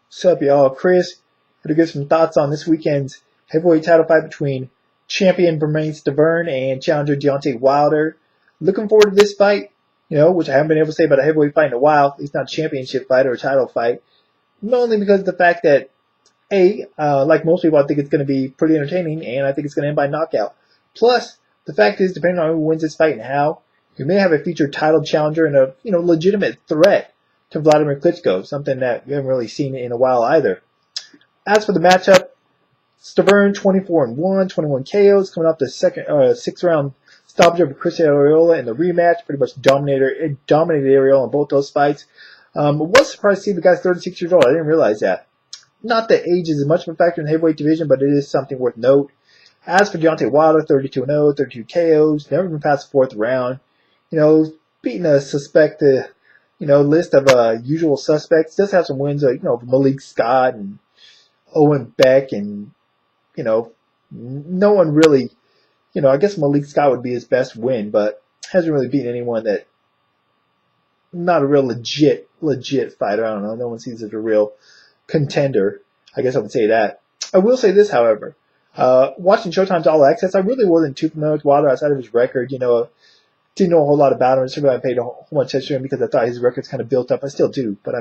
What's up, y'all? Chris, here to give some thoughts on this weekend's heavyweight title fight between champion Bermane Stiverne and challenger Deontay Wilder. Looking forward to this fight, which I haven't been able to say about a heavyweight fight in a while. It's not a championship fight or a title fight. Mainly because of the fact that, like most people, I think it's going to be pretty entertaining, and I think it's going to end by knockout. Plus, the fact is, depending on who wins this fight and how, you may have a future title challenger and a legitimate threat to Vladimir Klitschko, something that we haven't really seen in a while either. As for the matchup, Stiverne 24-1, 21 KOs, coming off the sixth round stoppage over Chris Arreola in the rematch. Pretty much dominated Arreola in both those fights. Was surprised to see the guy's 36 years old. I didn't realize that. Not that age is as much of a factor in the heavyweight division, but it is something worth note. As for Deontay Wilder, 32-0, 32 KOs, never been past the fourth round. Beating a suspected list of usual suspects. Does have some wins, Malik Scott and Owen Beck, and no one really, I guess Malik Scott would be his best win, but hasn't really beaten anyone that not a real legit fighter. I don't know. No one sees it as a real contender. I guess I would say that. I will say this, however. Watching Showtime's All Access, I really wasn't too familiar with Wilder outside of his record. Didn't know a whole lot about him. I certainly paid a whole much attention to him because I thought his record's kind of built up. I still do, but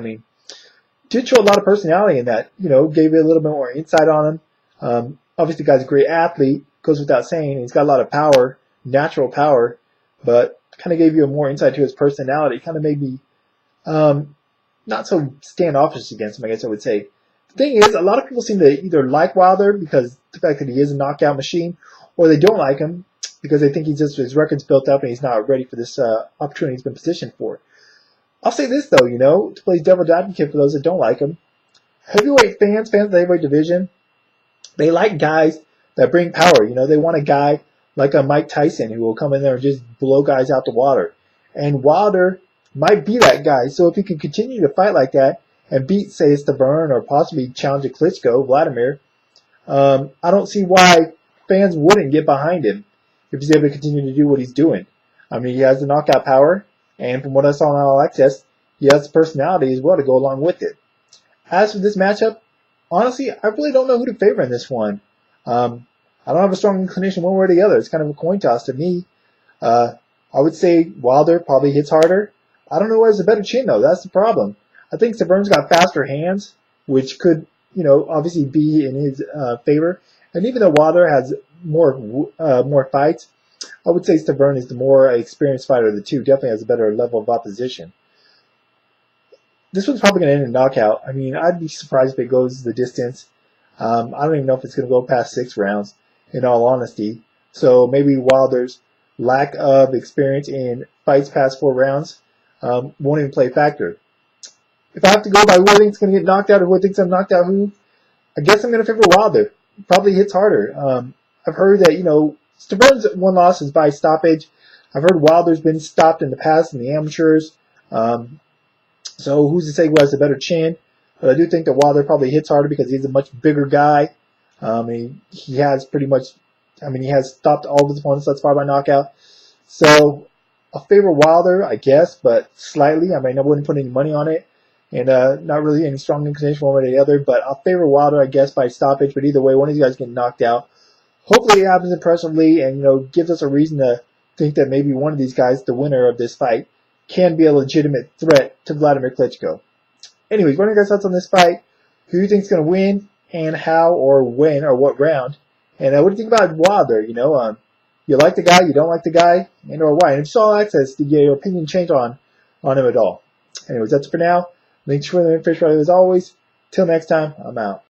did show a lot of personality in that. Gave you a little bit more insight on him. Obviously, the guy's a great athlete, goes without saying. He's got a lot of power, natural power, but kind of gave you a more insight to his personality. Kind of made me not so standoffish against him, I guess I would say. The thing is, a lot of people seem to either like Wilder because the fact that he is a knockout machine, or they don't like him because they think his record's built up and he's not ready for this opportunity he's been positioned for. I'll say this, though, to play devil's advocate for those that don't like him. Heavyweight fans of the heavyweight division, they like guys that bring power. They want a guy like a Mike Tyson who will come in there and just blow guys out the water. And Wilder might be that guy. So if he can continue to fight like that and beat, say, Stiverne or possibly challenge Klitschko, Vladimir, I don't see why fans wouldn't get behind him if he's able to continue to do what he's doing. He has the knockout power, and from what I saw on All Access, he has the personality as well to go along with it. As for this matchup, honestly, I really don't know who to favor in this one. I don't have a strong inclination one way or the other. It's kind of a coin toss to me. I would say Wilder probably hits harder. I don't know who has a better chin, though. That's the problem. I think Stiverne's got faster hands, which could, obviously be in his favor. And even though Wilder has more fights, I would say Stiverne is the more experienced fighter of the two. Definitely has a better level of opposition. This one's probably going to end in knockout. I'd be surprised if it goes the distance. I don't even know if it's going to go past 6 rounds, in all honesty. So maybe Wilder's lack of experience in fights past 4 rounds won't even play a factor. If I have to go by who I think is going to get knocked out or who I thinks I'm knocked out who, I guess I'm going to favor Wilder. Probably hits harder. I've heard that, Stiverne's one loss is by stoppage. I've heard Wilder's been stopped in the past in the amateurs. So who's to say who has a better chin? But I do think that Wilder probably hits harder because he's a much bigger guy. He has pretty much, he has stopped all of his opponents thus far by knockout. So I'll favor Wilder, I guess, but slightly. I wouldn't put any money on it. And not really any strong inclination one way or the other. But I'll favor Wilder, I guess, by stoppage. But either way, one of these guys getting knocked out. Hopefully it happens impressively and, gives us a reason to think that maybe one of these guys, the winner of this fight, can be a legitimate threat to Vladimir Klitschko. Anyways, what are your guys' thoughts on this fight? Who do you think is going to win and how or when or what round? And what do you think about Wilder? You like the guy, you don't like the guy, and or why? And if you saw Access, did your opinion change on him at all? Anyways, that's it for now. Links for the information as always. Till next time, I'm out.